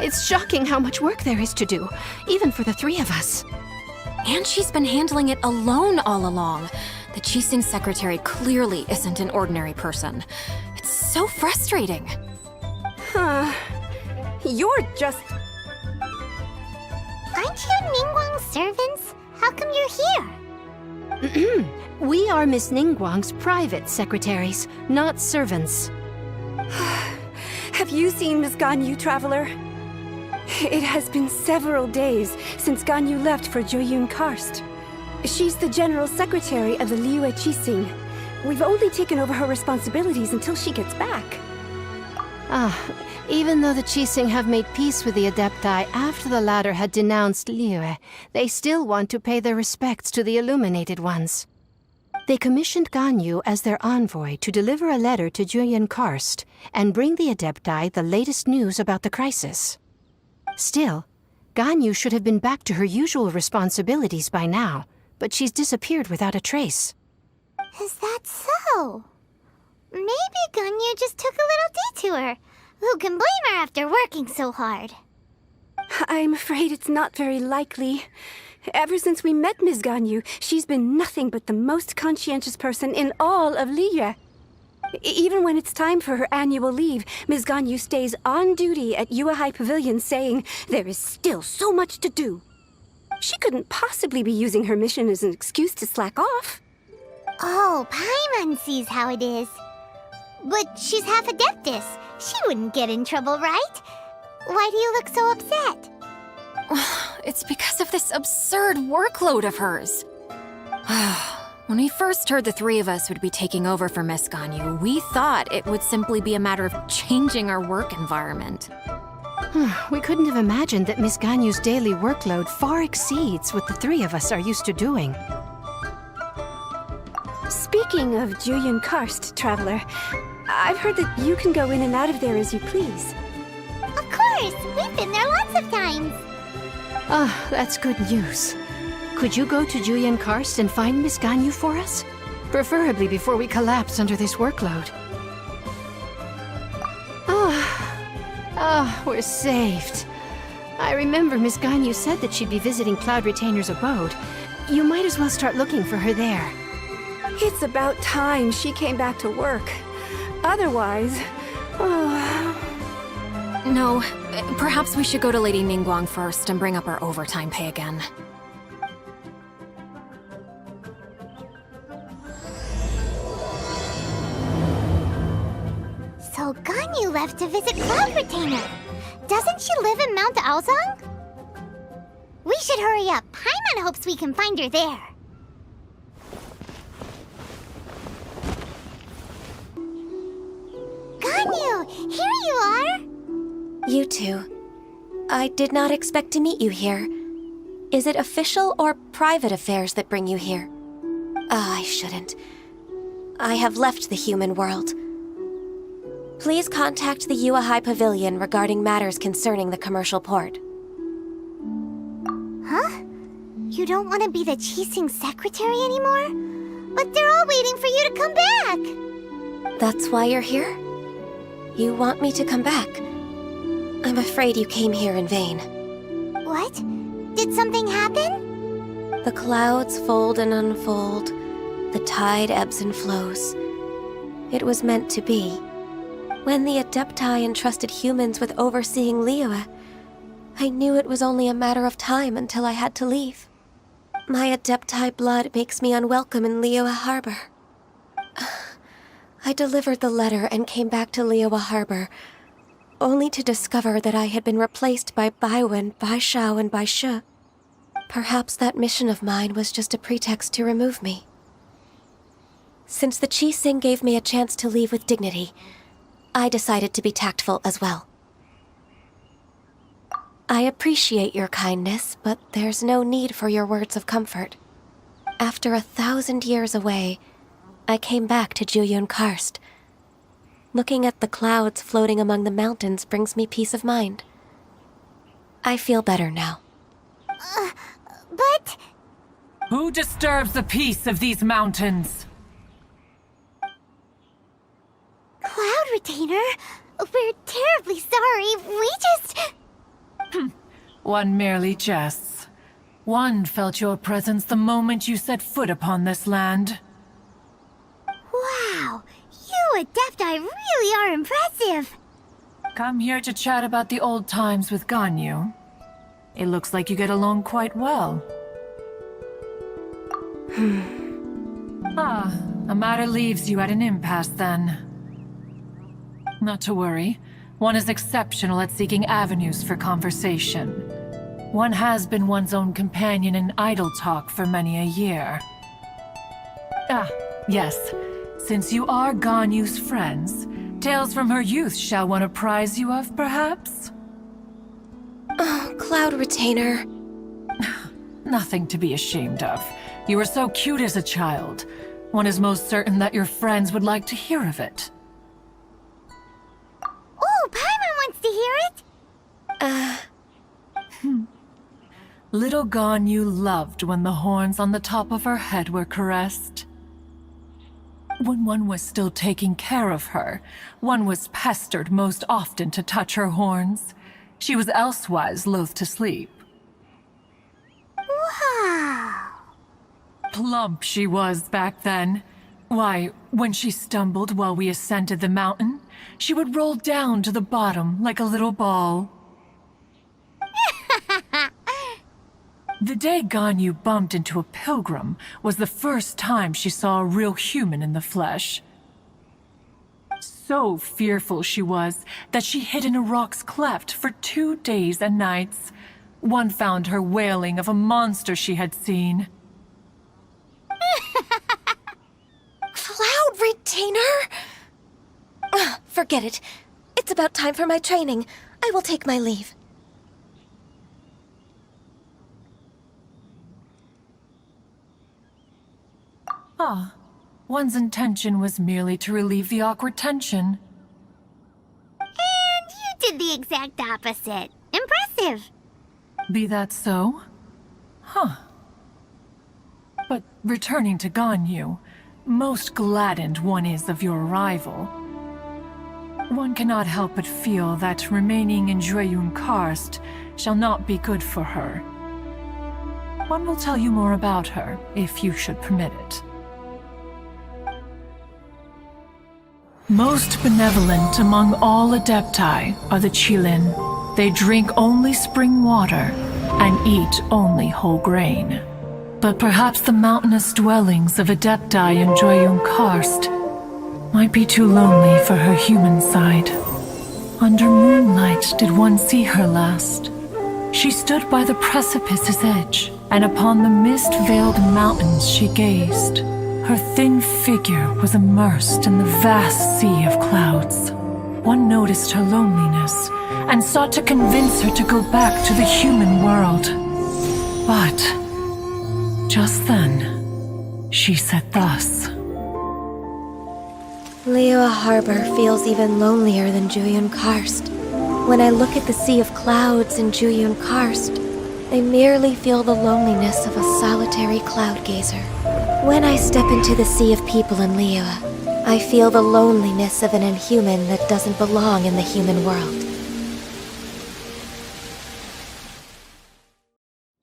It's shocking how much work there is to do, even for the three of us. And she's been handling it alone all along. The Qixing secretary clearly isn't an ordinary person. It's so frustrating. You're just... Aren't you Ningguang's servants? How come you're here? We are Miss Ningguang's private secretaries, not servants. Have you seen Miss Ganyu, Traveler? It has been several days since Ganyu left for Jueyun Karst. She's the general secretary of the Liyue Qixing. We've only taken over her responsibilities until she gets back. Even though the Qixing have made peace with the Adepti after the latter had denounced Liyue, they still want to pay their respects to the Illuminated Ones. They commissioned Ganyu as their envoy to deliver a letter to Jueyun Karst and bring the Adepti the latest news about the crisis. Still, Ganyu should have been back to her usual responsibilities by now, but she's disappeared without a trace. Is that so? Maybe Ganyu just took a little detour. Who can blame her after working so hard? I'm afraid it's not very likely. Ever since we met Ms. Ganyu, she's been nothing but the most conscientious person in all of Liyue. Even when it's time for her annual leave, Ms. Ganyu stays on duty at Yuehai Pavilion saying there is still so much to do. She couldn't possibly be using her mission as an excuse to slack off. Oh, Paimon sees how it is. But she's half Adeptus. She wouldn't get in trouble, right? Why do you look so upset? It's because of this absurd workload of hers. When we first heard the three of us would be taking over for Miss Ganyu, we thought it would simply be a matter of changing our work environment. We couldn't have imagined that Miss Ganyu's daily workload far exceeds what the three of us are used to doing. Speaking of Jueyun Karst, Traveler, I've heard that you can go in and out of there as you please. Of course! We've been there lots of times! That's good news. Could you go to Jueyun Karst and find Miss Ganyu for us? Preferably before we collapse under this workload. We're saved. I remember Miss Ganyu said that she'd be visiting Cloud Retainer's abode. You might as well start looking for her there. It's about time she came back to work. Otherwise... No, perhaps we should go to Lady Ningguang first and bring up our overtime pay again. So Ganyu left to visit Cloud Retainer. Doesn't she live in Mount Aozong? We should hurry up. Paimon hopes we can find her there. Ganyu, here you are! You two. I did not expect to meet you here. Is it official or private affairs that bring you here? I shouldn't. I have left the human world. Please contact the Yuehai Pavilion regarding matters concerning the commercial port. Huh? You don't want to be the Qixing secretary anymore? But they're all waiting for you to come back! That's why you're here? You want me to come back? I'm afraid you came here in vain. What? Did something happen? The clouds fold and unfold. The tide ebbs and flows. It was meant to be. When the Adepti entrusted humans with overseeing Liyue, I knew it was only a matter of time until I had to leave. My Adepti blood makes me unwelcome in Liyue Harbor. I delivered the letter and came back to Liyue Harbor, only to discover that I had been replaced by Baiwen, Baishao, and Baishe. Perhaps that mission of mine was just a pretext to remove me. Since the Qixing gave me a chance to leave with dignity, I decided to be tactful as well. I appreciate your kindness, but there's no need for your words of comfort. After 1,000 years away, I came back to Jueyun Karst. Looking at the clouds floating among the mountains brings me peace of mind. I feel better now. But... Who disturbs the peace of these mountains? Cloud Retainer? We're terribly sorry. We just... One merely jests. One felt your presence the moment you set foot upon this land. Wow, you Adepti really are impressive. Come here to chat about the old times with Ganyu. It looks like you get along quite well. A matter leaves you at an impasse then. Not to worry. One is exceptional at seeking avenues for conversation. One has been one's own companion in idle talk for many a year. Yes. Since you are Ganyu's friends, tales from her youth shall one apprise you of, perhaps? Oh, Cloud Retainer. Nothing to be ashamed of. You were so cute as a child. One is most certain that your friends would like to hear of it. Oh, Paimon wants to hear it. Little Ganyu loved when the horns on the top of her head were caressed. When one was still taking care of her, one was pestered most often to touch her horns. She was elsewise loath to sleep. Wow. Plump she was back then. Why, when she stumbled while we ascended the mountain, she would roll down to the bottom like a little ball. The day Ganyu bumped into a pilgrim was the first time she saw a real human in the flesh. So fearful she was that she hid in a rock's cleft for 2 days and nights. One found her wailing of a monster she had seen. Cloud Retainer? Forget it. It's about time for my training. I will take my leave. One's intention was merely to relieve the awkward tension. And you did the exact opposite. Impressive. Be that so? But returning to Ganyu, most gladdened one is of your arrival. One cannot help but feel that remaining in Jueyun Karst shall not be good for her. One will tell you more about her, if you should permit it. Most benevolent among all Adepti are the Chilin. They drink only spring water and eat only whole grain. But perhaps the mountainous dwellings of Adepti in Jueyun Karst might be too lonely for her human side. Under moonlight did one see her last. She stood by the precipice's edge, and upon the mist-veiled mountains she gazed. Her thin figure was immersed in the vast sea of clouds. One noticed her loneliness and sought to convince her to go back to the human world. But just then, she said thus. Liyue Harbor feels even lonelier than Jueyun Karst. When I look at the sea of clouds in Jueyun Karst, I merely feel the loneliness of a solitary cloud gazer. When I step into the sea of people in Liyue, I feel the loneliness of an inhuman that doesn't belong in the human world.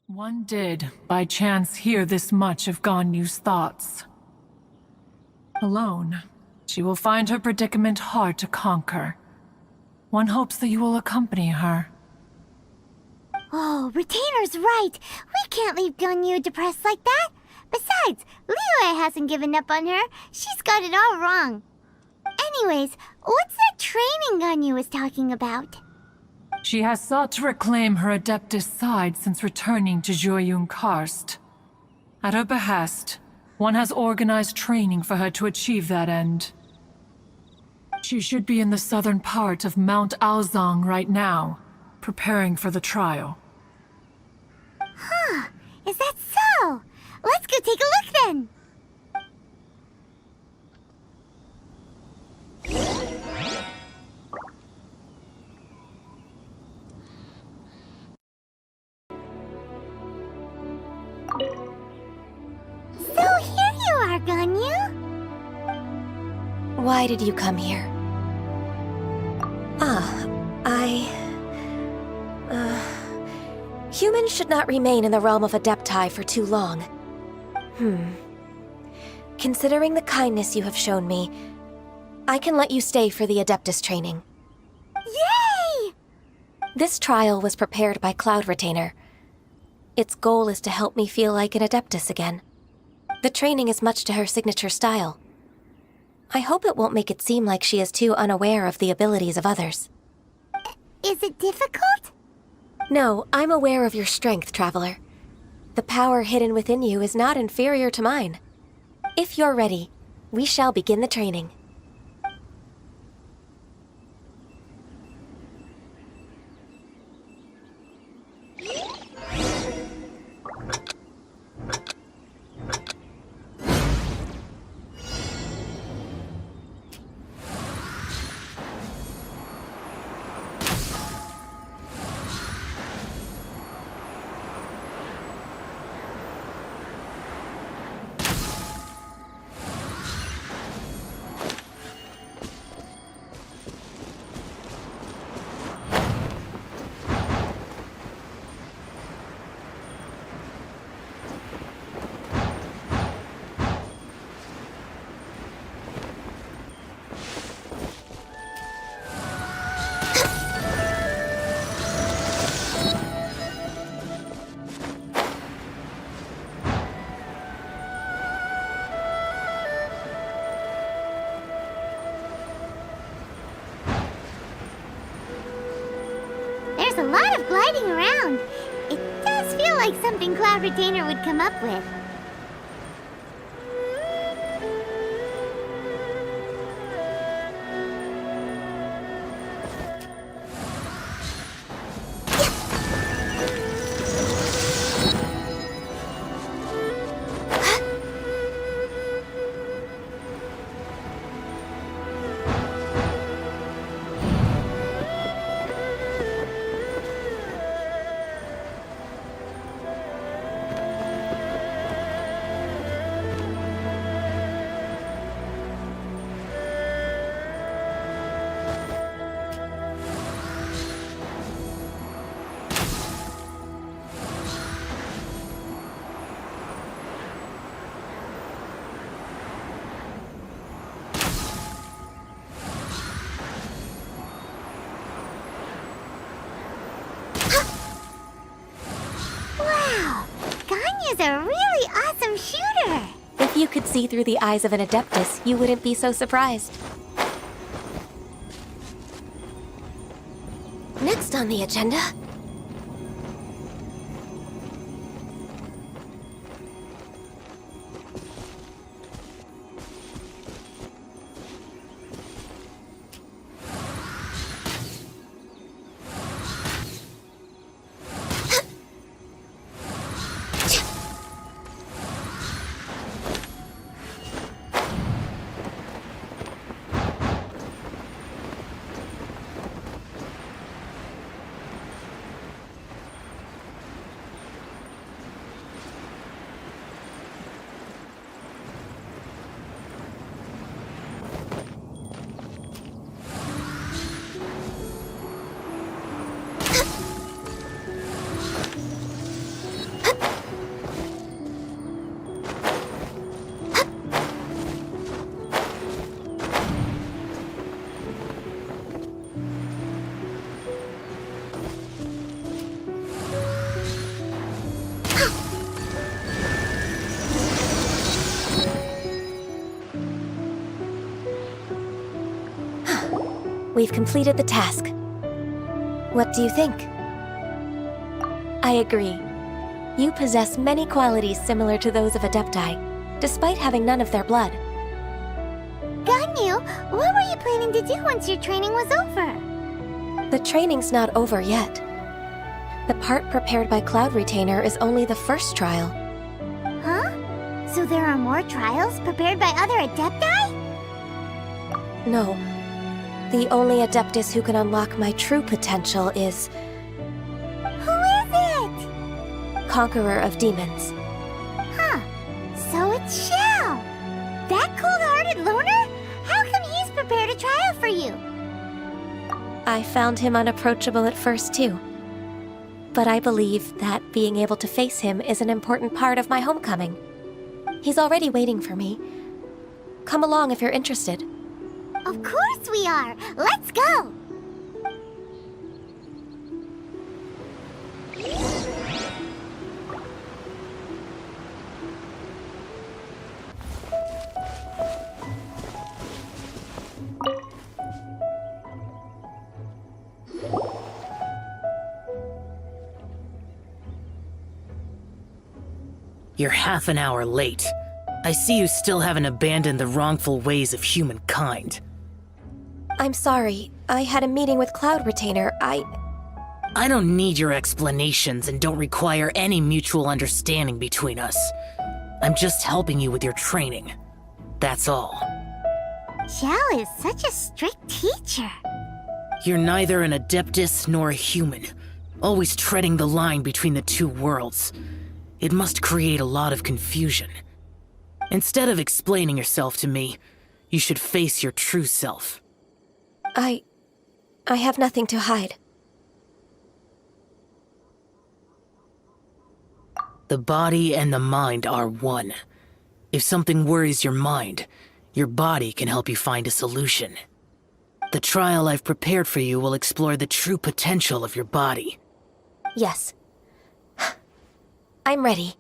One did, by chance, hear this much of Ganyu's thoughts. Alone, she will find her predicament hard to conquer. One hopes that you will accompany her. Oh, Retainer's right. We can't leave Ganyu depressed like that. Besides, Liyue hasn't given up on her. She's got it all wrong. Anyways, what's that training Ganyu was talking about? She has sought to reclaim her Adeptus side since returning to Jueyun Karst. At her behest, one has organized training for her to achieve that end. She should be in the southern part of Mount Aozang right now, preparing for the trial. Huh, is that so? Let's go take a look then! So here you are, Ganyu! Why did you come here? Humans should not remain in the realm of Adepti for too long. Considering the kindness you have shown me, I can let you stay for the Adeptus training. Yay! This trial was prepared by Cloud Retainer. Its goal is to help me feel like an Adeptus again. The training is much to her signature style. I hope it won't make it seem like she is too unaware of the abilities of others. Is it difficult? No, I'm aware of your strength, Traveler. The power hidden within you is not inferior to mine. If you're ready, we shall begin the training. There's a lot of gliding around. It does feel like something Cloud Retainer would come up with. Ganyu's a really awesome shooter! If you could see through the eyes of an Adeptus, you wouldn't be so surprised. Next on the agenda... We've completed the task. What do you think? I agree. You possess many qualities similar to those of Adepti, despite having none of their blood. Ganyu, what were you planning to do once your training was over? The training's not over yet. The part prepared by Cloud Retainer is only the first trial. Huh? So there are more trials prepared by other Adepti? No. The only Adeptus who can unlock my true potential is... Who is it? Conqueror of Demons. Huh. So it's Shao. That cold-hearted loner? How come he's prepared a trial for you? I found him unapproachable at first, too. but I believe that being able to face him is an important part of my homecoming. He's already waiting for me. Come along if you're interested. Of course we are! Let's go! You're half an hour late. I see you still haven't abandoned the wrongful ways of humankind. I'm sorry. I had a meeting with Cloud Retainer. I don't need your explanations and don't require any mutual understanding between us. I'm just helping you with your training. That's all. Xiao is such a strict teacher. You're neither an Adeptus nor a human, always treading the line between the two worlds. It must create a lot of confusion. Instead of explaining yourself to me, you should face your true self. I have nothing to hide. The body and the mind are one. If something worries your mind, your body can help you find a solution. The trial I've prepared for you will explore the true potential of your body. Yes. I'm ready.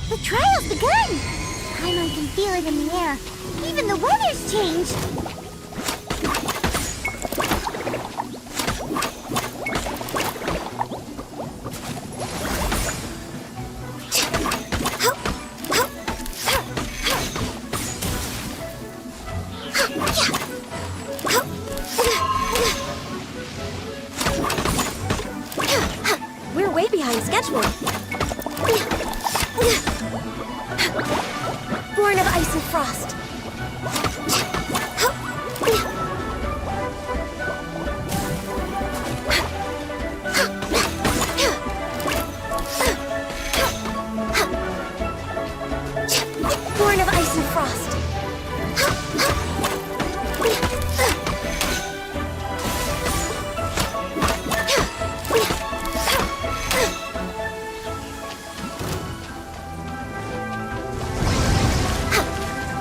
The trial's begun! Paimon can feel it in the air. Even the weather's changed. We're way behind schedule. Born of ice and frost. Born of ice and frost.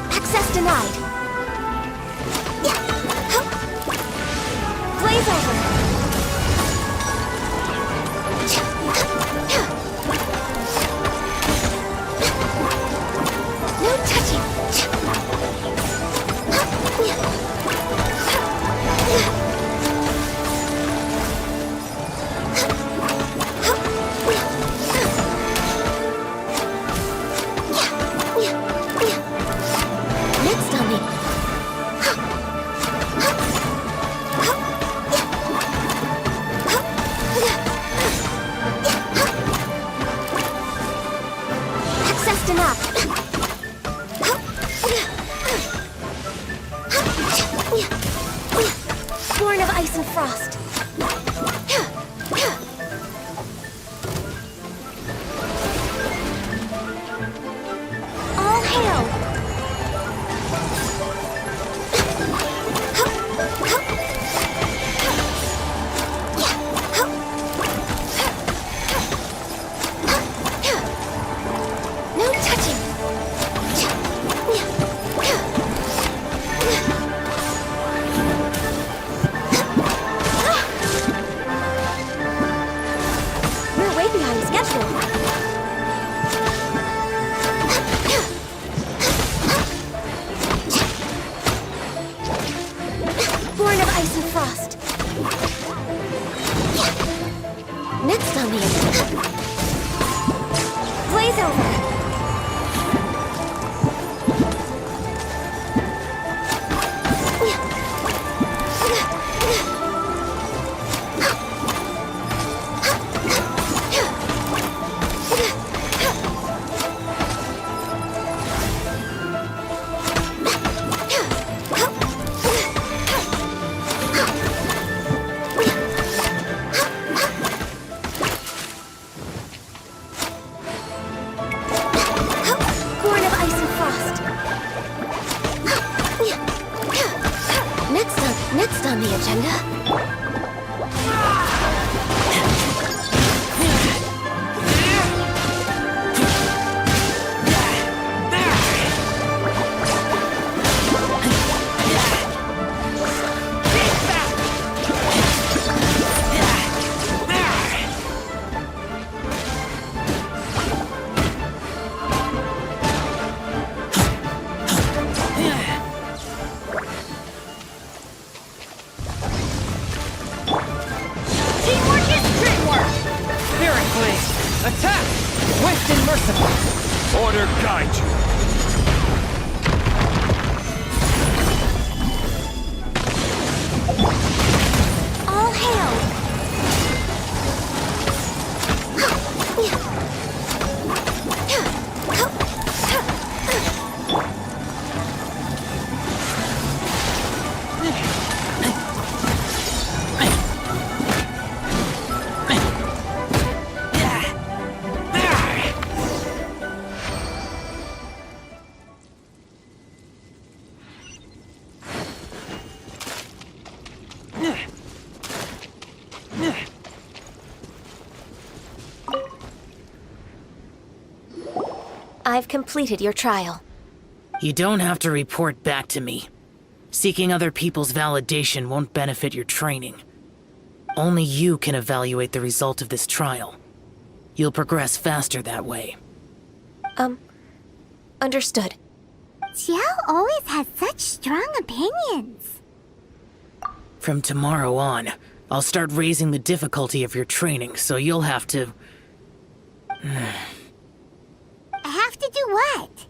Access denied. Blaze over. No touching. Next on me. Access denied. Born of ice and frost. All hail. No touching. agenda? Attack! Swift and merciful! Order guide you! All hail! I've completed your trial. You don't have to report back to me. Seeking other people's validation won't benefit your training. Only you can evaluate the result of this trial. You'll progress faster that way. Understood. Xiao always has such strong opinions. From tomorrow on, I'll start raising the difficulty of your training, so you'll have to... Have to do what?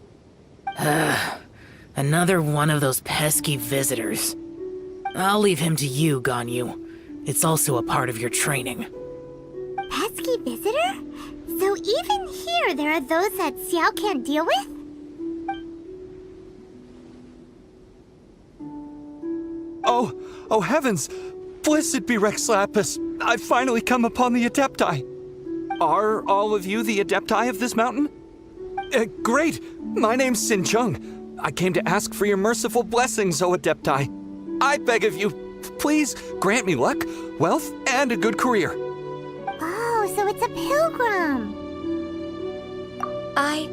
Another one of those pesky visitors. I'll leave him to you, Ganyu. It's also a part of your training. Pesky visitor? So even here there are those that Xiao can't deal with? Oh heavens! Blessed be Rex Lapis! I've finally come upon the Adepti! Are all of you the Adepti of this mountain? Great! My name's Sin Chung. I came to ask for your merciful blessings, O Adepti. I beg of you, please grant me luck, wealth, and a good career. Oh, so it's a pilgrim. I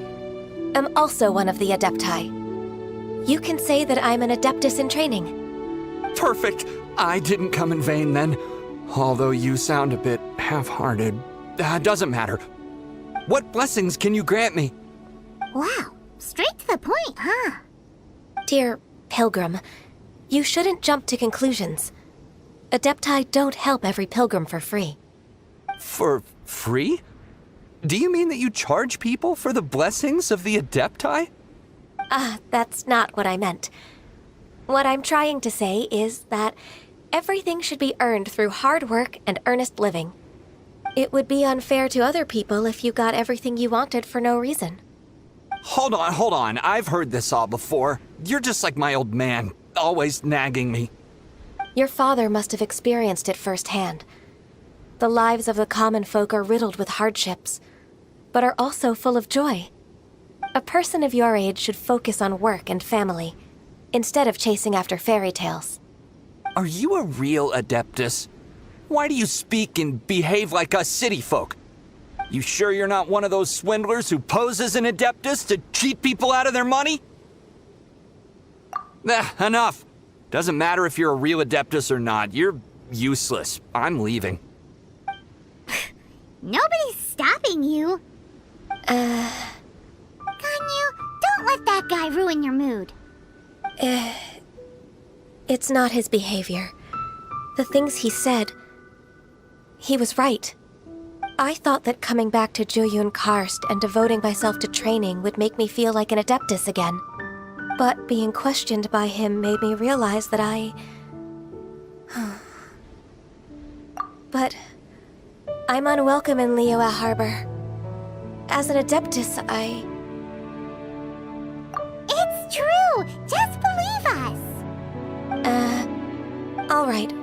am also one of the Adepti. You can say that I'm an Adeptus in training. Perfect! I didn't come in vain then. Although you sound a bit half-hearted. Doesn't matter. What blessings can you grant me? Wow, straight to the point, huh? Dear Pilgrim, you shouldn't jump to conclusions. Adepti don't help every pilgrim for free. For free? Do you mean that you charge people for the blessings of the Adepti? That's not what I meant. What I'm trying to say is that everything should be earned through hard work and earnest living. It would be unfair to other people if you got everything you wanted for no reason. Hold on. I've heard this all before. You're just like my old man, always nagging me. Your father must have experienced it firsthand. The lives of the common folk are riddled with hardships, but are also full of joy. A person of your age should focus on work and family, instead of chasing after fairy tales. Are you a real Adeptus? Why do you speak and behave like us city folk? You sure you're not one of those swindlers who pose as an Adeptus to cheat people out of their money? Enough. Doesn't matter if you're a real Adeptus or not. You're useless. I'm leaving. Nobody's stopping you. Ganyu, don't let that guy ruin your mood. It's not his behavior. The things he said... He was right. I thought that coming back to Jueyun Karst and devoting myself to training would make me feel like an Adeptus again. But being questioned by him made me realize that But... I'm unwelcome in Liyue Harbor. As an Adeptus, It's true! Just believe us! Alright.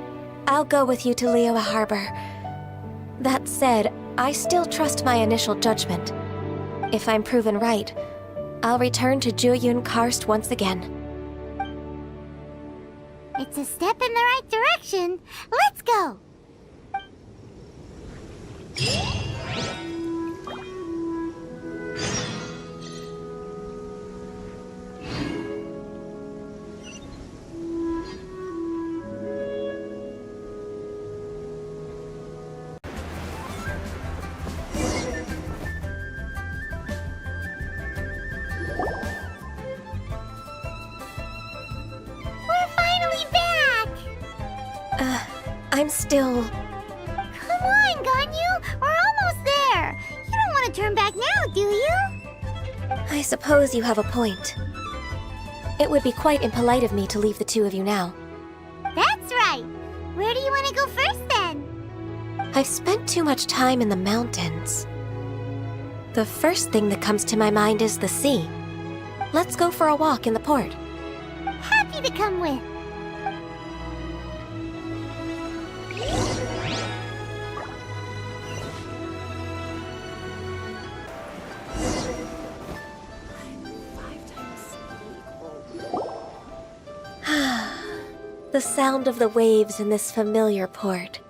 I'll go with you to Liyue Harbor. That said, I still trust my initial judgment. If I'm proven right, I'll return to Jueyun Karst once again. It's a step in the right direction. Let's go! I'm still... Come on, Ganyu! We're almost there! You don't want to turn back now, do you? I suppose you have a point. It would be quite impolite of me to leave the two of you now. That's right! Where do you want to go first, then? I've spent too much time in the mountains. The first thing that comes to my mind is the sea. Let's go for a walk in the port. Happy to come with. The sound of the waves in this familiar port.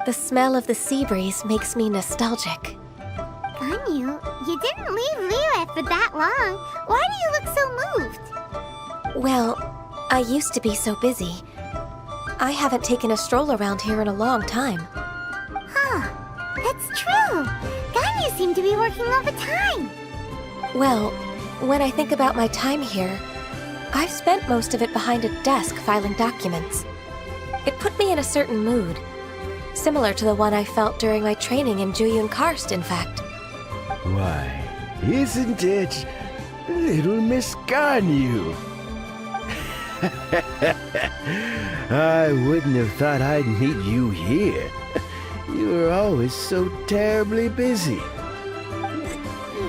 The smell of the sea breeze makes me nostalgic. Ganyu, you didn't leave Liyue for that long. Why do you look so moved? Well, I used to be so busy. I haven't taken a stroll around here in a long time. Huh, that's true. Ganyu seemed to be working all the time. Well, when I think about my time here, I've spent most of it behind a desk filing documents. It put me in a certain mood, similar to the one I felt during my training in Juyun Karst, in fact. Why, isn't it little Miss Ganyu? I wouldn't have thought I'd meet you here. You were always so terribly busy.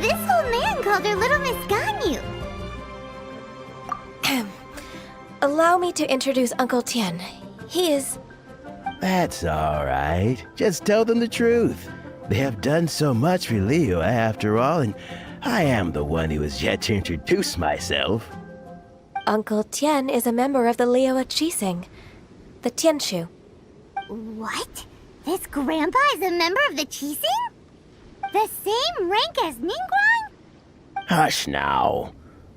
This old man called her Little Miss Ganyu. Allow me to introduce Uncle Tien. He is... That's all right. Just tell them the truth. They have done so much for Liyue after all, and I am the one who has yet to introduce myself. Uncle Tien is a member of the Liyue Qixing, the Tianshu. What? This grandpa is a member of the Qixing? The same rank as Ningguang? Hush now.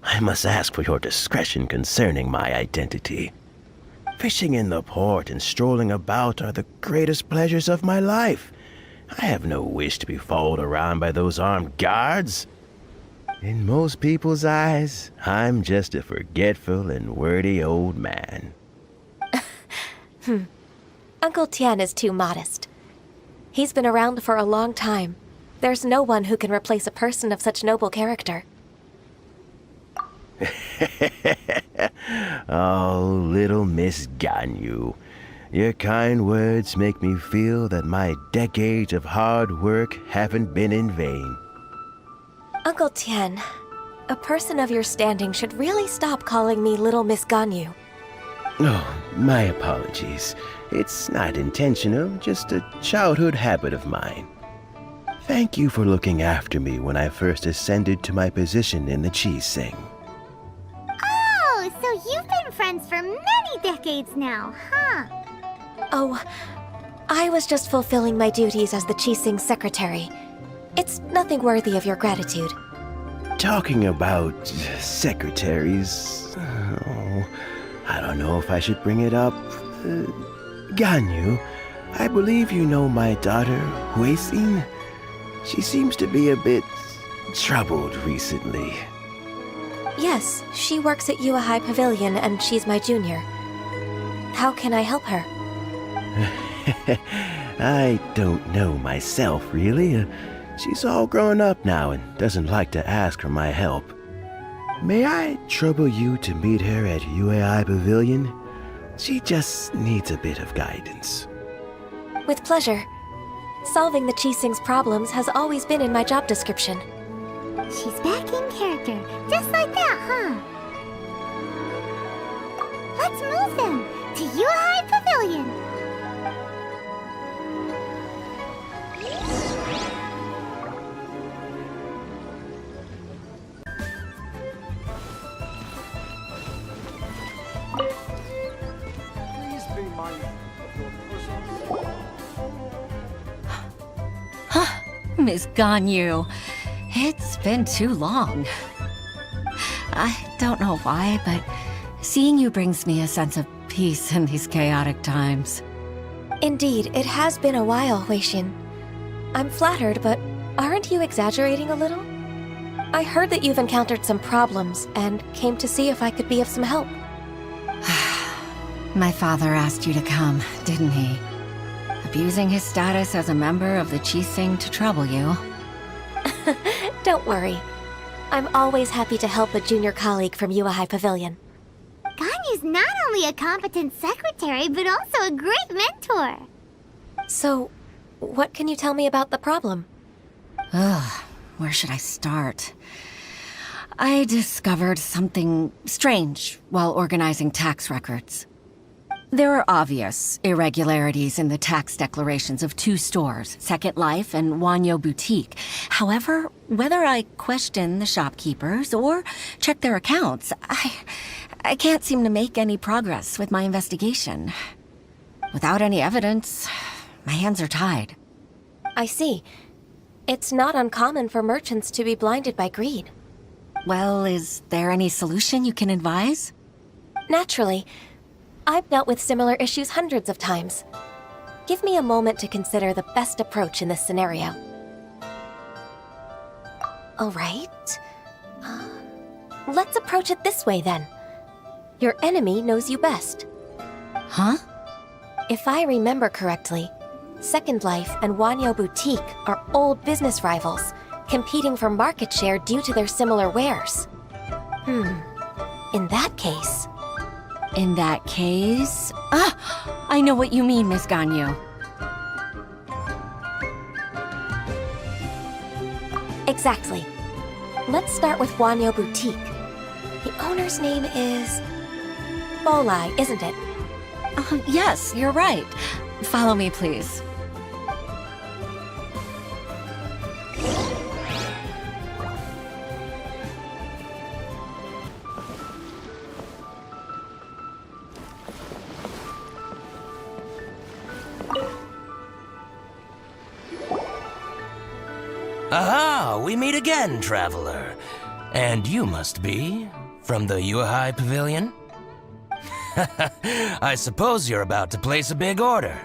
I must ask for your discretion concerning my identity. Fishing in the port and strolling about are the greatest pleasures of my life. I have no wish to be followed around by those armed guards. In most people's eyes, I'm just a forgetful and wordy old man. Uncle Tien is too modest. He's been around for a long time. There's no one who can replace a person of such noble character. Oh, little Miss Ganyu. Your kind words make me feel that my decades of hard work haven't been in vain. Uncle Tien, a person of your standing should really stop calling me Little Miss Ganyu. Oh, my apologies. It's not intentional, just a childhood habit of mine. Thank you for looking after me when I first ascended to my position in the Qixing. Oh, so you've been friends for many decades now, huh? Oh, I was just fulfilling my duties as the Qixing secretary. It's nothing worthy of your gratitude. Talking about secretaries... Oh, I don't know if I should bring it up. Ganyu, I believe you know my daughter, Huixin. She seems to be a bit troubled recently. Yes, she works at Yua High Pavilion and she's my junior. How can I help her? I don't know myself, really. She's all grown up now and doesn't like to ask for my help. May I trouble you to meet her at UAI Pavilion? She just needs a bit of guidance. With pleasure. Solving the Qixing's problems has always been in my job description. She's back in character, just like that, huh? Let's move them to Yuhai Pavilion. Miss Ganyu. It's been too long. I don't know why, but seeing you brings me a sense of peace in these chaotic times. Indeed, it has been a while, Huixin. I'm flattered, but aren't you exaggerating a little? I heard that you've encountered some problems and came to see if I could be of some help. My father asked you to come, didn't he? Abusing his status as a member of the Qixing to trouble you. Don't worry. I'm always happy to help a junior colleague from Yuehai Pavilion. Ganyu's not only a competent secretary, but also a great mentor. So, what can you tell me about the problem? Ugh, where should I start? I discovered something strange while organizing tax records. There are obvious irregularities in the tax declarations of two stores, Second Life and Wanyo Boutique. However, whether I question the shopkeepers or check their accounts, I can't seem to make any progress with my investigation. Without any evidence, my hands are tied. I see. It's not uncommon for merchants to be blinded by greed. Well, is there any solution you can advise? Naturally. I've dealt with similar issues hundreds of times. Give me a moment to consider the best approach in this scenario. All right. Let's approach it this way, then. Your enemy knows you best. Huh? If I remember correctly, Second Life and Wanyo Boutique are old business rivals, competing for market share due to their similar wares. In that case... I know what you mean, Miss Ganyu. Exactly. Let's start with Wanyo Boutique. The owner's name is... Bolai, isn't it? Yes, you're right. Follow me, please. Aha! We meet again, traveler. And you must be from the Yuehai Pavilion? I suppose you're about to place a big order.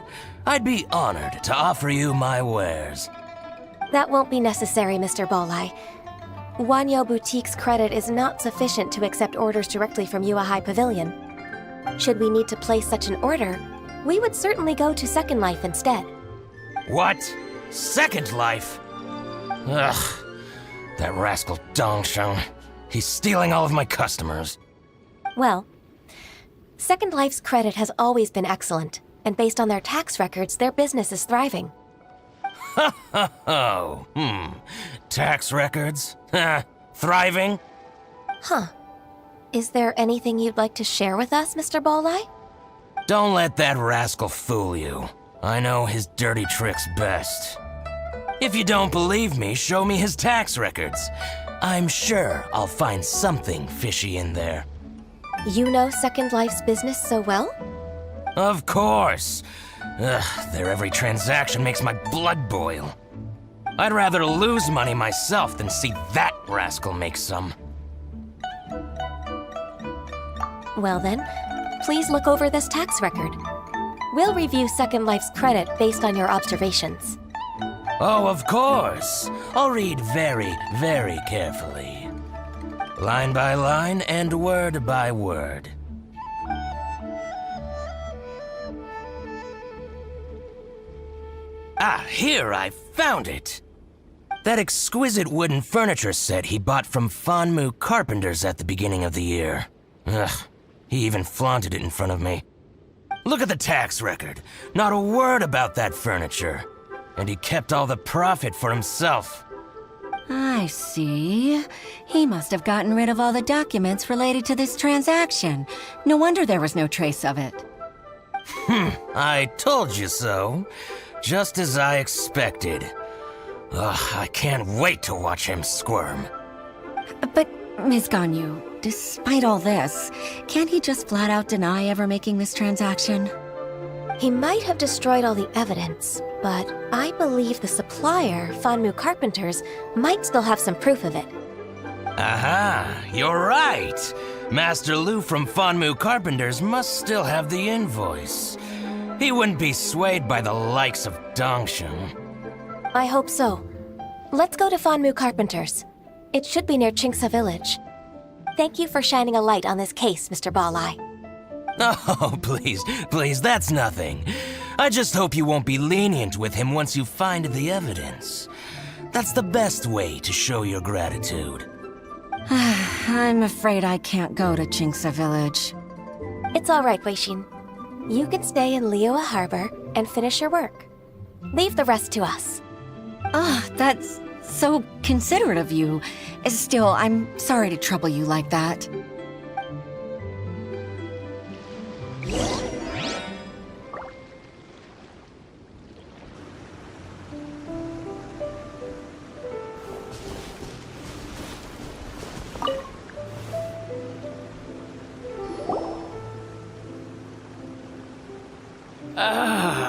I'd be honored to offer you my wares. That won't be necessary, Mr. Bolai. Wanyo Boutique's credit is not sufficient to accept orders directly from Yuehai Pavilion. Should we need to place such an order, we would certainly go to Second Life instead. What? Second Life? Ugh. That rascal Dongsheng. He's stealing all of my customers. Well, Second Life's credit has always been excellent, and based on their tax records, their business is thriving. Tax records? Thriving? Huh. Is there anything you'd like to share with us, Mr. Bolai? Don't let that rascal fool you. I know his dirty tricks best. If you don't believe me, show me his tax records. I'm sure I'll find something fishy in there. You know Second Life's business so well? Of course. Their every transaction makes my blood boil. I'd rather lose money myself than see that rascal make some. Well then, please look over this tax record. We'll review Second Life's credit based on your observations. Oh, of course. I'll read very, very carefully. Line by line and word by word. Ah, here, I found it. That exquisite wooden furniture set he bought from Fanmu Carpenters at the beginning of the year. Ugh, he even flaunted it in front of me. Look at the tax record. Not a word about that furniture. And he kept all the profit for himself. I see. He must have gotten rid of all the documents related to this transaction. No wonder there was no trace of it. I told you so. Just as I expected. Ugh, I can't wait to watch him squirm. But, Ms. Ganyu, despite all this, can't he just flat out deny ever making this transaction? He might have destroyed all the evidence, But I believe the supplier, Fanmu Carpenters, might still have some proof of it. Aha, you're right. Master Lu from Fanmu Carpenters must still have the invoice. He wouldn't be swayed by the likes of Dongsheng. I hope so. Let's go to Fanmu Carpenters. It should be near Qingsa Village. Thank you for shining a light on this case, Mr. Balai. Oh, please, that's nothing. I just hope you won't be lenient with him once you find the evidence. That's the best way to show your gratitude. I'm afraid I can't go to Qingsa Village. It's all right, Weixin. You can stay in Liyue Harbor and finish your work. Leave the rest to us. That's so considerate of you. Still, I'm sorry to trouble you like that.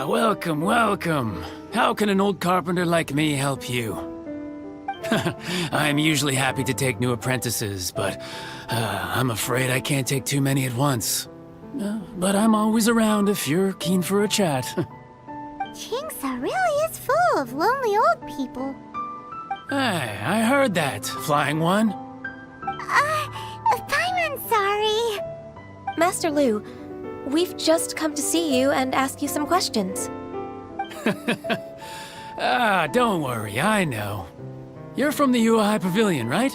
Welcome, welcome. How can an old carpenter like me help you? I'm usually happy to take new apprentices, but I'm afraid I can't take too many at once. But I'm always around if you're keen for a chat. Qingsa really is full of lonely old people. Hey, I heard that, Flying One. I'm sorry. Master Lu, we've just come to see you and ask you some questions. Don't worry, I know. You're from the Yuehai Pavilion, right?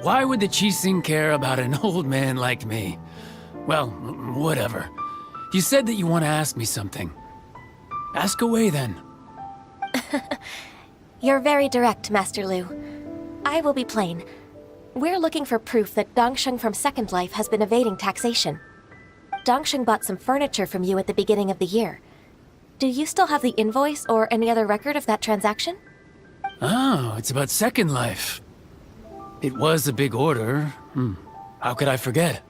Why would the Qixing care about an old man like me? Well, whatever. You said that you want to ask me something. Ask away, then. You're very direct, Master Lu. I will be plain. We're looking for proof that Dongsheng from Second Life has been evading taxation. Dongsheng bought some furniture from you at the beginning of the year. Do you still have the invoice or any other record of that transaction? Oh, it's about Second Life. It was a big order. How could I forget?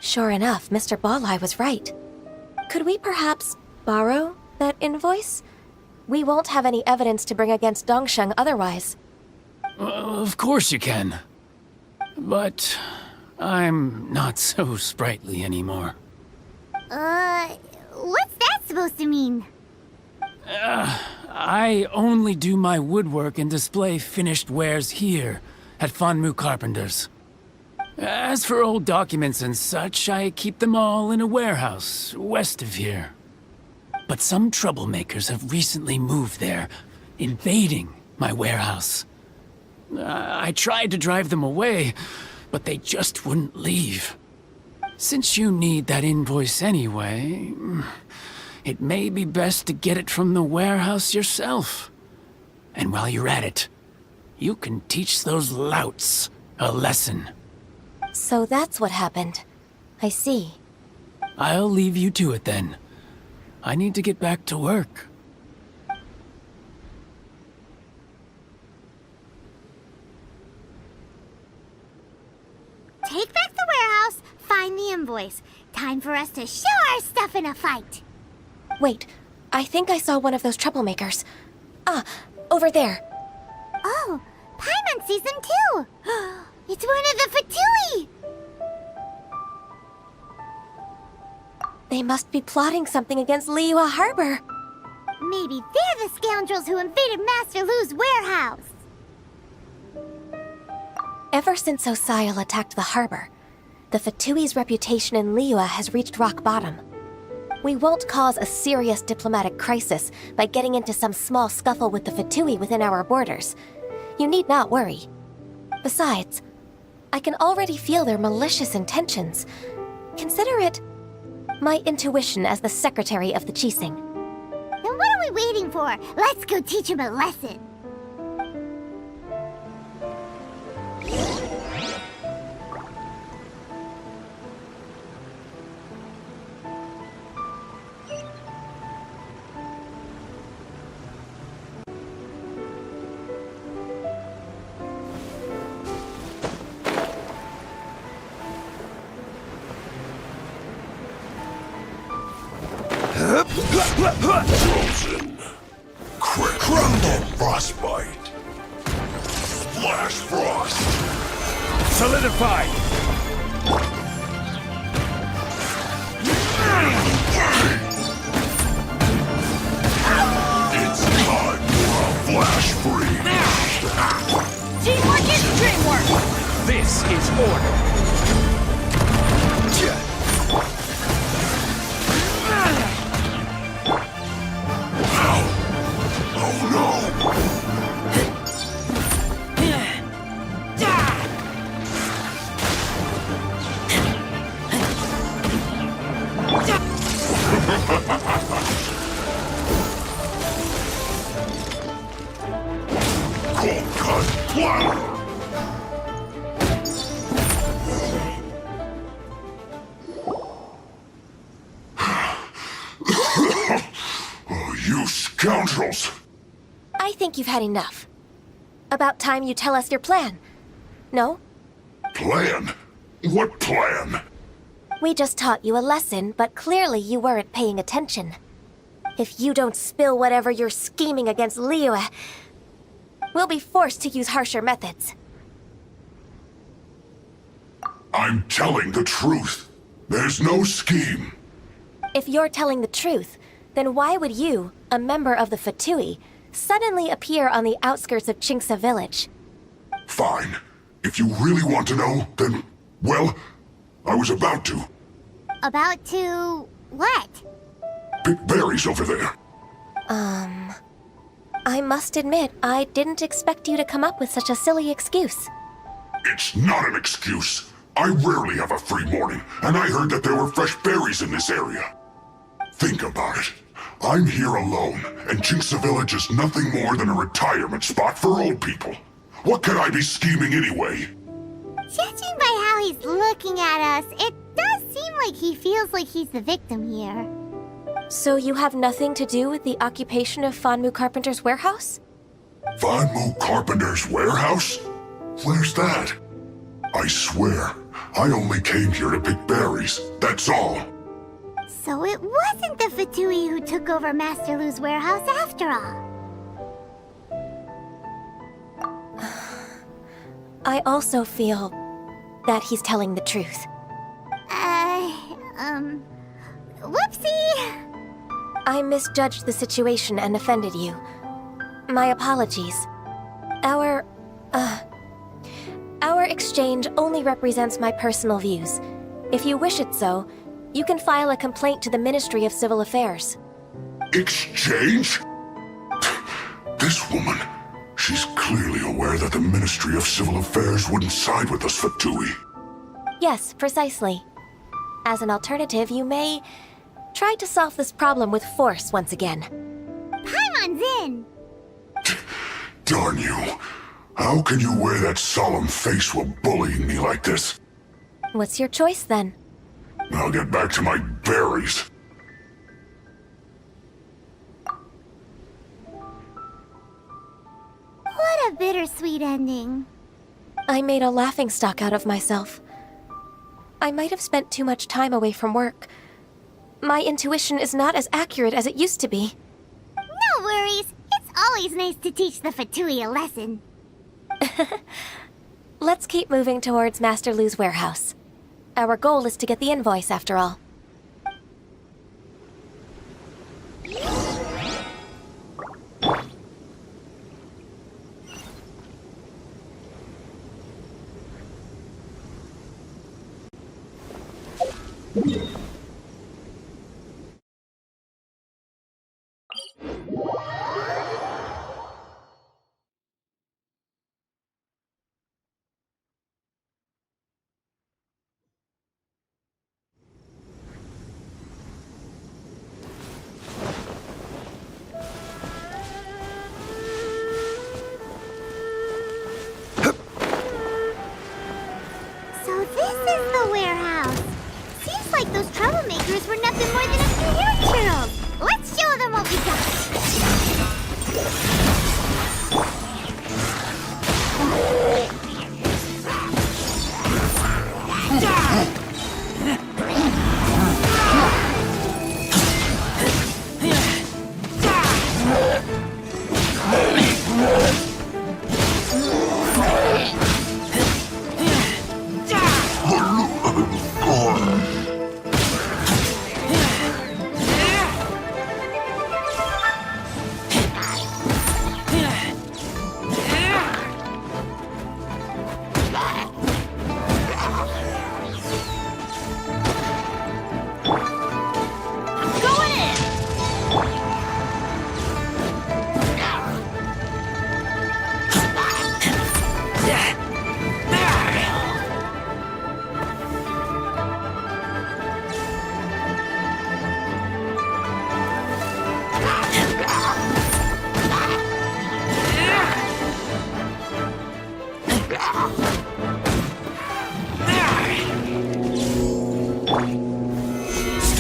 Sure enough, Mr. Balai was right. Could we perhaps borrow that invoice? We won't have any evidence to bring against Dongsheng otherwise. Of course you can. But I'm not so sprightly anymore. What's that supposed to mean? I only do my woodwork and display finished wares here at Fanmu Carpenters. As for old documents and such, I keep them all in a warehouse west of here. But some troublemakers have recently moved there, invading my warehouse. I tried to drive them away, but they just wouldn't leave. Since you need that invoice anyway, it may be best to get it from the warehouse yourself. And while you're at it, you can teach those louts a lesson. So that's what happened. I see. I'll leave you to it then. I need to get back to work. Take back the warehouse, find the invoice. Time for us to show our stuff in a fight. Wait, I think I saw one of those troublemakers. Over there. Oh, Paimon sees them too. It's one of the Fatui. They must be plotting something against Liyue Harbor. Maybe they're the scoundrels who invaded Master Lu's warehouse. Ever since Sylle attacked the harbor, the Fatui's reputation in Liyue has reached rock bottom. We won't cause a serious diplomatic crisis by getting into some small scuffle with the Fatui within our borders. You need not worry. Besides, I can already feel their malicious intentions. Consider it my intuition as the secretary of the Qixing. Then what are we waiting for? Let's go teach him a lesson. Frozen. solidified! It's time for a flash freeze! Teamwork is dreamwork! This is order! Oh no! Cold cut platter! Oh, you scoundrels! I think you've had enough. About time you tell us your plan. No? Plan? What plan? We just taught you a lesson, but clearly you weren't paying attention. If you don't spill whatever you're scheming against Liyue, we'll be forced to use harsher methods. I'm telling the truth. There's no scheme. If you're telling the truth, then why would you, a member of the Fatui, suddenly appear on the outskirts of Chinksa village? Fine. If you really want to know, then, well, I was about to. About to... what? Pick berries over there. I must admit, I didn't expect you to come up with such a silly excuse. It's not an excuse. I rarely have a free morning, and I heard that there were fresh berries in this area. Think about it. I'm here alone, and Chinksa Village is nothing more than a retirement spot for old people. What could I be scheming anyway? Judging by how he's looking at us, it does seem like he feels like he's the victim here. So you have nothing to do with the occupation of Fanmu Carpenter's warehouse? Fanmu Carpenter's warehouse? Where's that? I swear, I only came here to pick berries, that's all. So it wasn't the Fatui who took over Master Lu's warehouse after all. I also feel that he's telling the truth. Whoopsie! I misjudged the situation and offended you. My apologies. Our exchange only represents my personal views. If you wish it so, you can file a complaint to the Ministry of Civil Affairs. Exchange? This woman, she's clearly aware that the Ministry of Civil Affairs wouldn't side with us, Fatui. Yes, precisely. As an alternative, you may try to solve this problem with force once again. Paimon's in! Darn you. How can you wear that solemn face while bullying me like this? What's your choice, then? I'll get back to my berries. What a bittersweet ending. I made a laughingstock out of myself. I might have spent too much time away from work. My intuition is not as accurate as it used to be. No worries. It's always nice to teach the Fatui a lesson. Let's keep moving towards Master Lu's warehouse. Our goal is to get the invoice, after all. So this is the warehouse. Seems like those troublemakers were nothing more than a few hair churls. Let's show them what we got.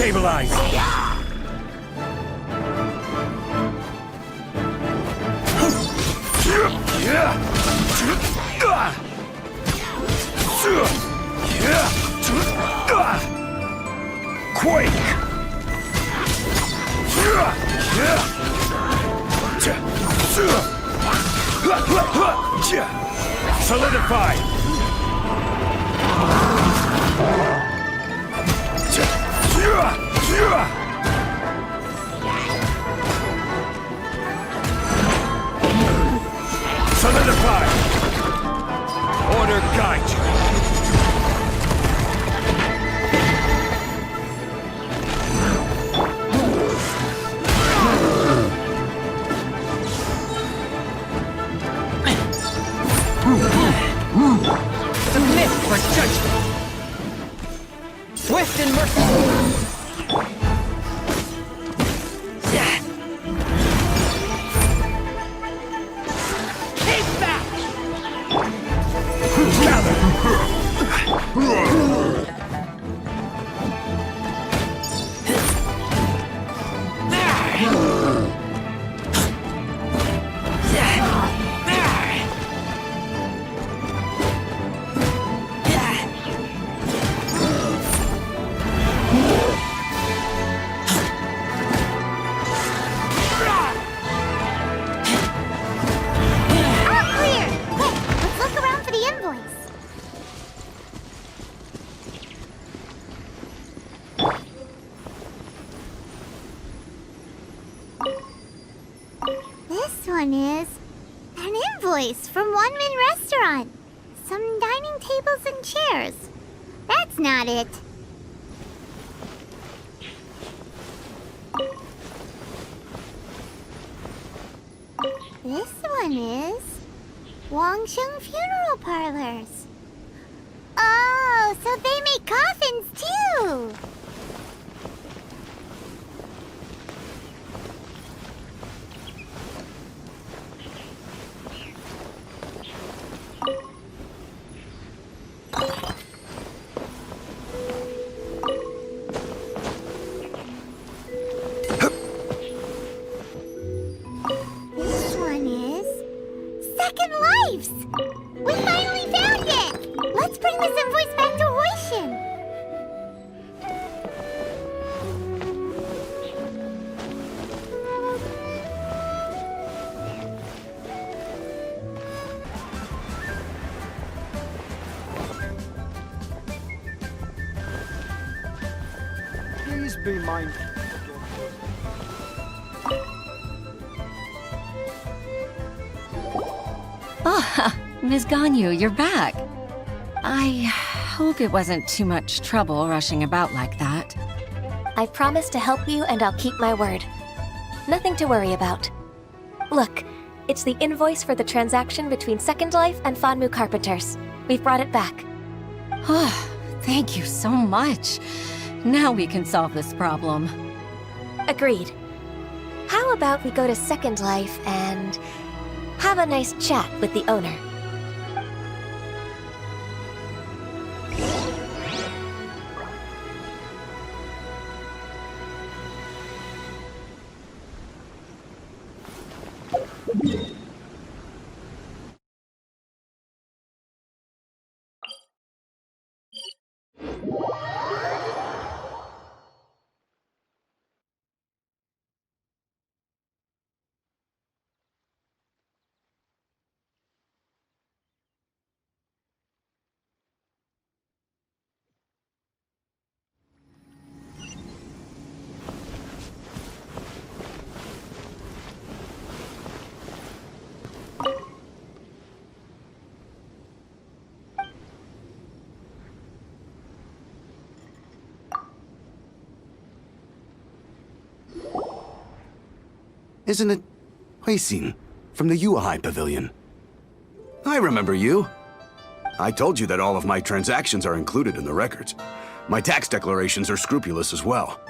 Stabilize! Quake! Solidify! Solidify! Order guide you! Submit for judgment! Swift and merciful! Keep back! All clear! Quick, let's look around for the invoice. This one is an invoice from One Min Restaurant. Some dining tables and chairs. That's not it. This one is Wangsheng Funeral Parlors. Oh, so they make coffins too. This one is Second Lives. We finally found it. Let's bring this invoice back to Hoishin. Please be mindful. Ah, Ms. Ganyu, you're back. I hope it wasn't too much trouble rushing about like that. I promised to help you, and I'll keep my word. Nothing to worry about. Look, it's the invoice for the transaction between Second Life and Fanmu Carpenters. We've brought it back. Oh, thank you so much. Now we can solve this problem. Agreed. How about we go to Second Life and have a nice chat with the owner? Isn't it Huixin from the Yuehai Pavilion? I remember you. I told you that all of my transactions are included in the records. My tax declarations are scrupulous as well.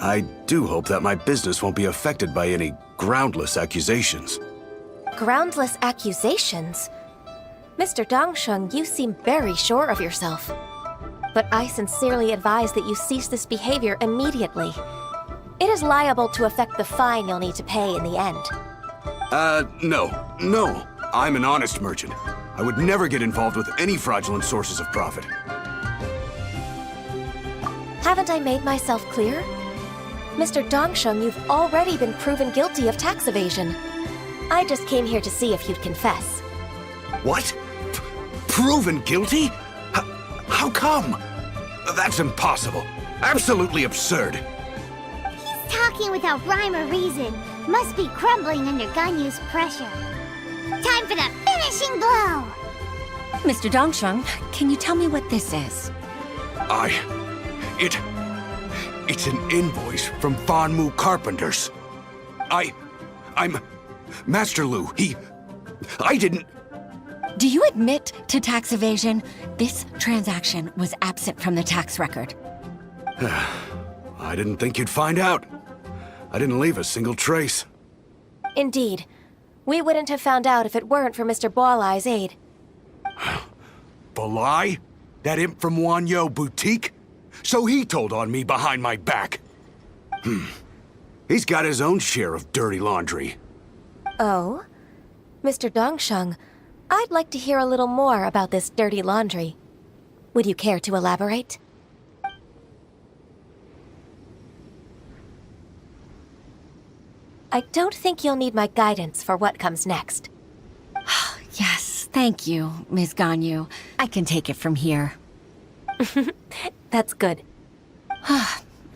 I do hope that my business won't be affected by any groundless accusations. Groundless accusations? Mr. Dongsheng, you seem very sure of yourself. But I sincerely advise that you cease this behavior immediately. It is liable to affect the fine you'll need to pay in the end. No. I'm an honest merchant. I would never get involved with any fraudulent sources of profit. Haven't I made myself clear? Mr. Dongsheng, you've already been proven guilty of tax evasion. I just came here to see if you'd confess. What? Proven guilty? How come? That's impossible. Absolutely absurd. He's talking without rhyme or reason. Must be crumbling under Ganyu's pressure. Time for the finishing blow! Mr. Dongsheng, can you tell me what this is? It's an invoice from Fanmu Carpenters. I'm Master Lu. I didn't... Do you admit to tax evasion? This transaction was absent from the tax record. I didn't think you'd find out. I didn't leave a single trace. Indeed. We wouldn't have found out if it weren't for Mr. Boalai's aid. Boalai? That imp from Wanyo Boutique? So he told on me behind my back. He's got his own share of dirty laundry. Oh? Mr. Dongsheng, I'd like to hear a little more about this dirty laundry. Would you care to elaborate? I don't think you'll need my guidance for what comes next. Yes, thank you, Ms. Ganyu. I can take it from here. That's good.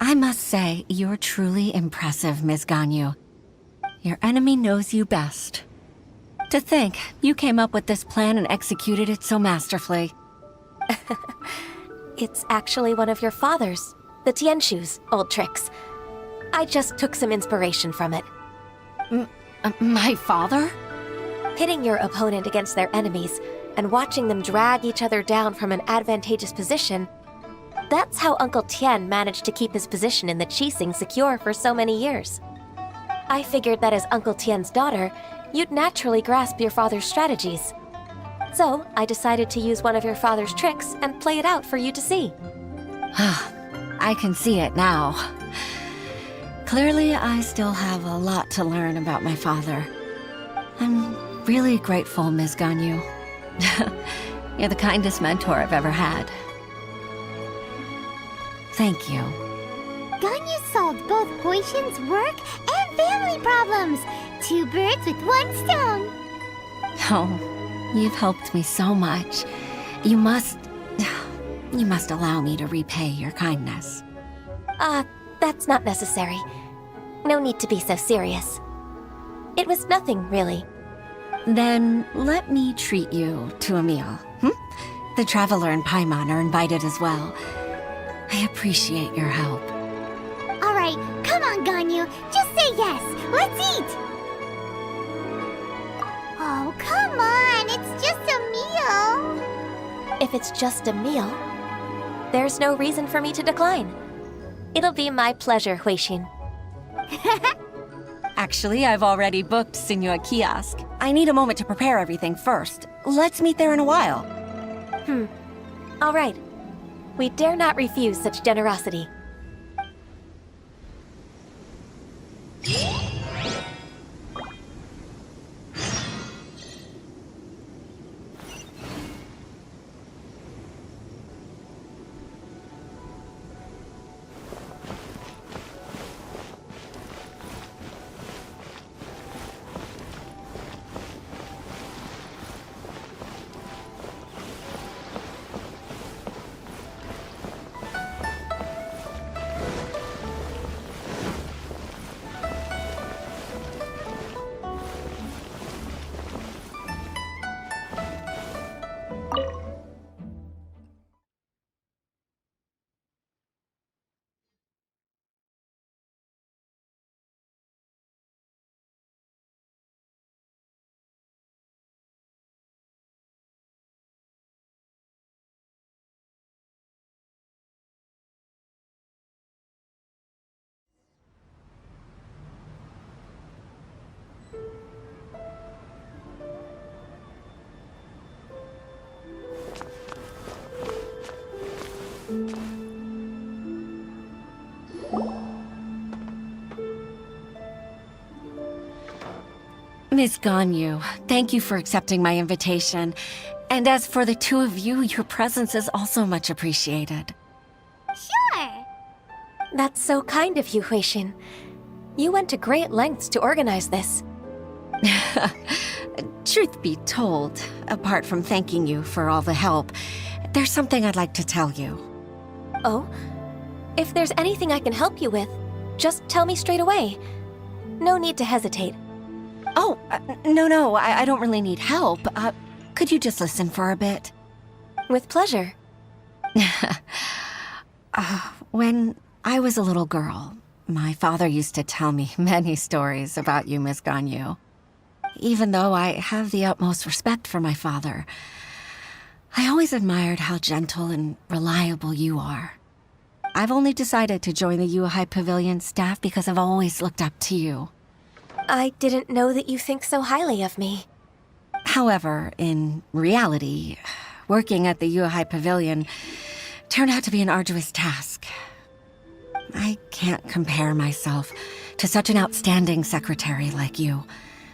I must say, you're truly impressive, Ms. Ganyu. Your enemy knows you best. To think, you came up with this plan and executed it so masterfully. It's actually one of your father's, the Tianshu's, old tricks. I just took some inspiration from it. My father? Pitting your opponent against their enemies and watching them drag each other down from an advantageous position. That's how Uncle Tian managed to keep his position in the Qixing secure for so many years. I figured that as Uncle Tian's daughter, you'd naturally grasp your father's strategies. So I decided to use one of your father's tricks and play it out for you to see. I can see it now. Clearly, I still have a lot to learn about my father. I'm really grateful, Ms. Ganyu. You're the kindest mentor I've ever had. Thank you. Ganyu solved both Huixin's work and family problems. 2 birds with 1 stone. Oh, you've helped me so much. You must allow me to repay your kindness. That's not necessary. No need to be so serious. It was nothing, really. Then let me treat you to a meal. The Traveler and Paimon are invited as well. I appreciate your help. All right, come on, Ganyu. Just say yes. Let's eat. Oh, come on. It's just a meal. If it's just a meal, there's no reason for me to decline. It'll be my pleasure, Huixin. Actually, I've already booked Senor Kiosk. I need a moment to prepare everything first. Let's meet there in a while. All right. We dare not refuse such generosity. Miss Ganyu, thank you for accepting my invitation. And as for the two of you, your presence is also much appreciated. Sure. That's so kind of you, Huixin. You went to great lengths to organize this. Truth be told, apart from thanking you for all the help, there's something I'd like to tell you. Oh? If there's anything I can help you with, just tell me straight away. No need to hesitate. Oh, no, I don't really need help. Could you just listen for a bit? With pleasure. When I was a little girl, my father used to tell me many stories about you, Miss Ganyu. Even though I have the utmost respect for my father, I always admired how gentle and reliable you are. I've only decided to join the Yuhai Pavilion staff because I've always looked up to you. I didn't know that you think so highly of me. However, in reality, working at the Yuhai Pavilion turned out to be an arduous task. I can't compare myself to such an outstanding secretary like you.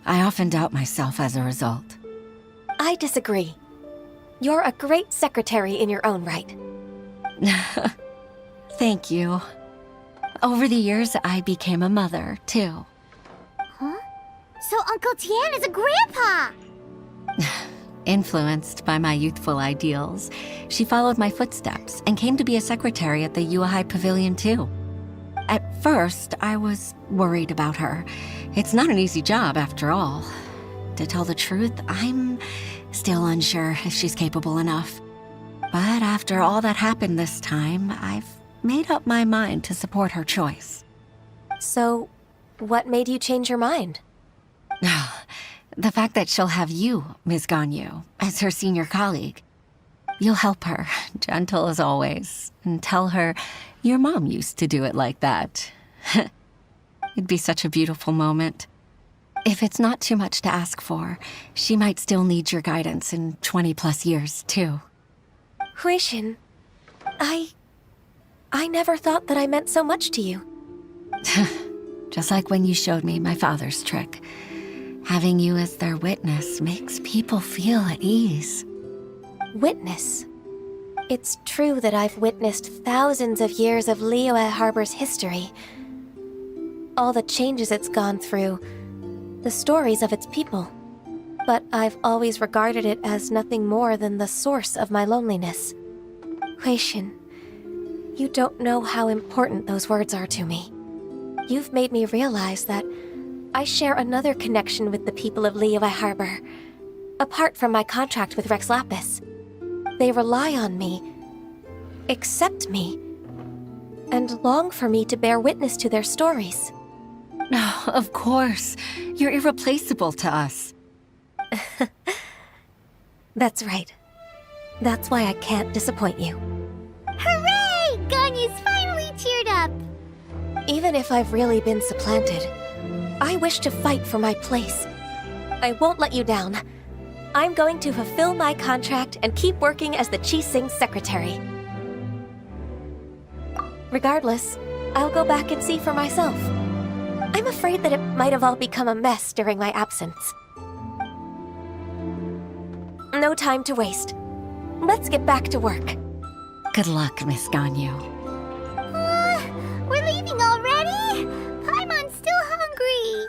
I often doubt myself as a result. I disagree. You're a great secretary in your own right. Thank you. Over the years, I became a mother, too. Huh? So Uncle Tian is a grandpa! Influenced by my youthful ideals, she followed my footsteps and came to be a secretary at the Yuhai Pavilion, too. At first, I was worried about her. It's not an easy job, after all. To tell the truth, I'm still unsure if she's capable enough. But after all that happened this time, I've made up my mind to support her choice. So, what made you change your mind? The fact that she'll have you, Ms. Ganyu, as her senior colleague. You'll help her, gentle as always, and tell her your mom used to do it like that. It'd be such a beautiful moment. If it's not too much to ask for, she might still need your guidance in 20+ years, too. Huixin, I never thought that I meant so much to you. Just like when you showed me my father's trick. Having you as their witness makes people feel at ease. Witness? It's true that I've witnessed thousands of years of Liyue Harbor's history. All the changes it's gone through, the stories of its people. But I've always regarded it as nothing more than the source of my loneliness. Huixin, you don't know how important those words are to me. You've made me realize that I share another connection with the people of Liyue Harbor, apart from my contract with Rex Lapis. They rely on me, accept me, and long for me to bear witness to their stories. Oh, of course. You're irreplaceable to us. That's right. That's why I can't disappoint you. Hooray! Ganyu's finally cheered up! Even if I've really been supplanted, I wish to fight for my place. I won't let you down. I'm going to fulfill my contract and keep working as the Qixing's secretary. Regardless, I'll go back and see for myself. I'm afraid that it might have all become a mess during my absence. No time to waste. Let's get back to work. Good luck, Miss Ganyu. We're leaving already? Paimon's still hungry.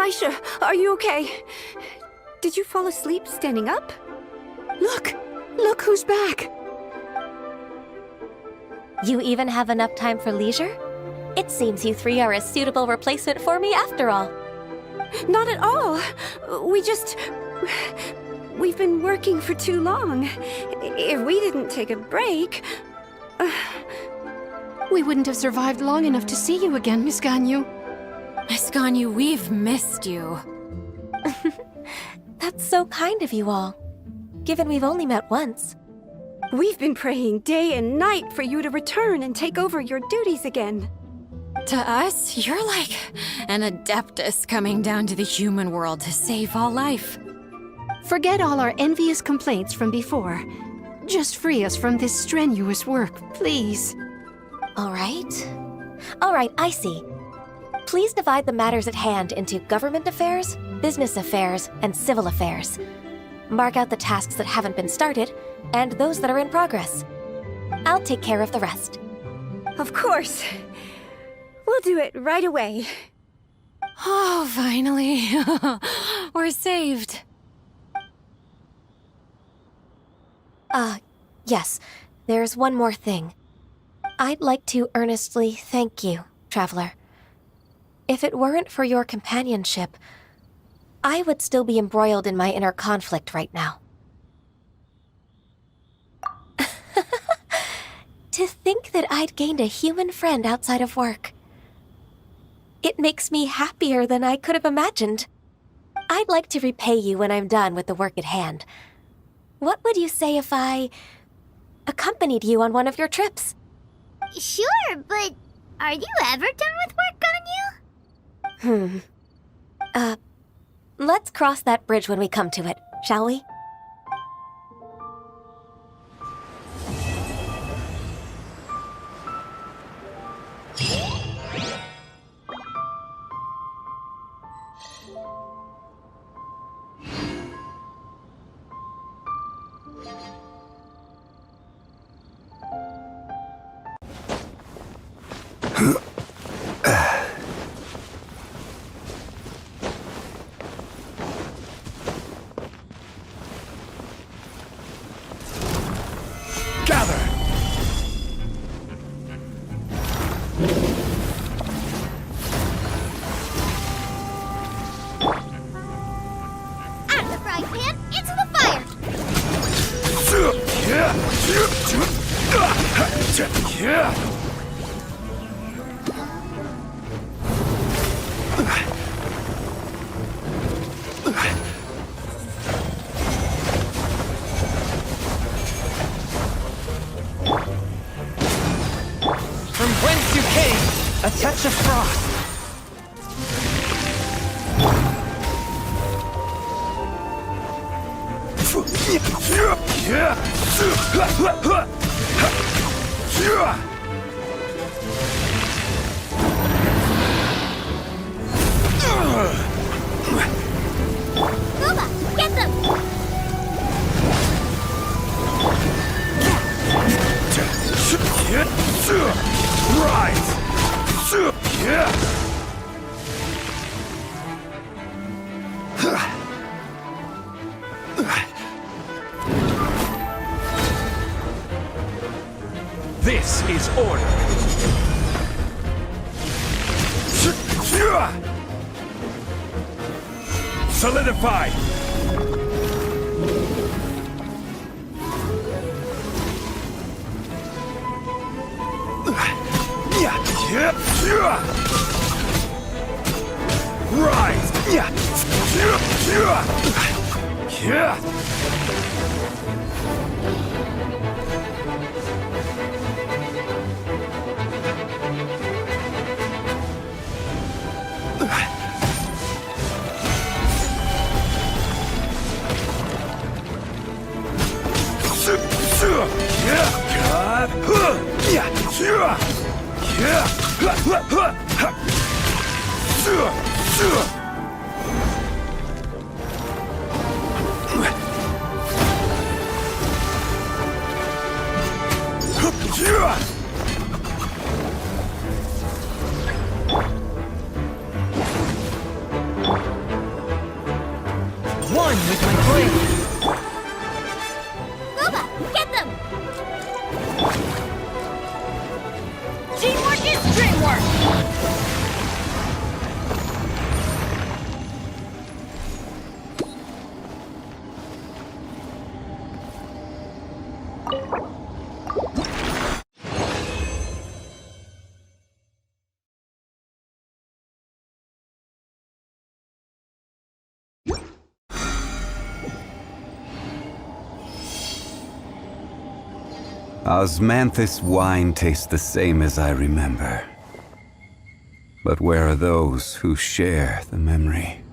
Baisha, are you okay? Did you fall asleep standing up? Look! Look who's back! You even have enough time for leisure? It seems you three are a suitable replacement for me after all. Not at all. We've been working for too long. If we didn't take a break... We wouldn't have survived long enough to see you again, Miss Ganyu. Miss Ganyu, we've missed you. That's so kind of you all, given we've only met once. We've been praying day and night for you to return and take over your duties again. To us, you're like an adeptus coming down to the human world to save all life. Forget all our envious complaints from before. Just free us from this strenuous work, please. All right, I see. Please divide the matters at hand into government affairs, business affairs, and civil affairs. Mark out the tasks that haven't been started, and those that are in progress. I'll take care of the rest. Of course. We'll do it right away. Oh, finally. We're saved. Yes. There's one more thing. I'd like to earnestly thank you, Traveler. If it weren't for your companionship, I would still be embroiled in my inner conflict right now. To think that I'd gained a human friend outside of work. It makes me happier than I could have imagined. I'd like to repay you when I'm done with the work at hand. What would you say if I accompanied you on one of your trips? Sure, but are you ever done with work, Ganyu? Let's cross that bridge when we come to it, shall we? From whence you came, a touch of frost. Booba, get them! Rise! This is order. Solidify! Rise! one with my blade. Luba, get them! Teamwork is dreamwork! Osmanthus wine tastes the same as I remember. But where are those who share the memory?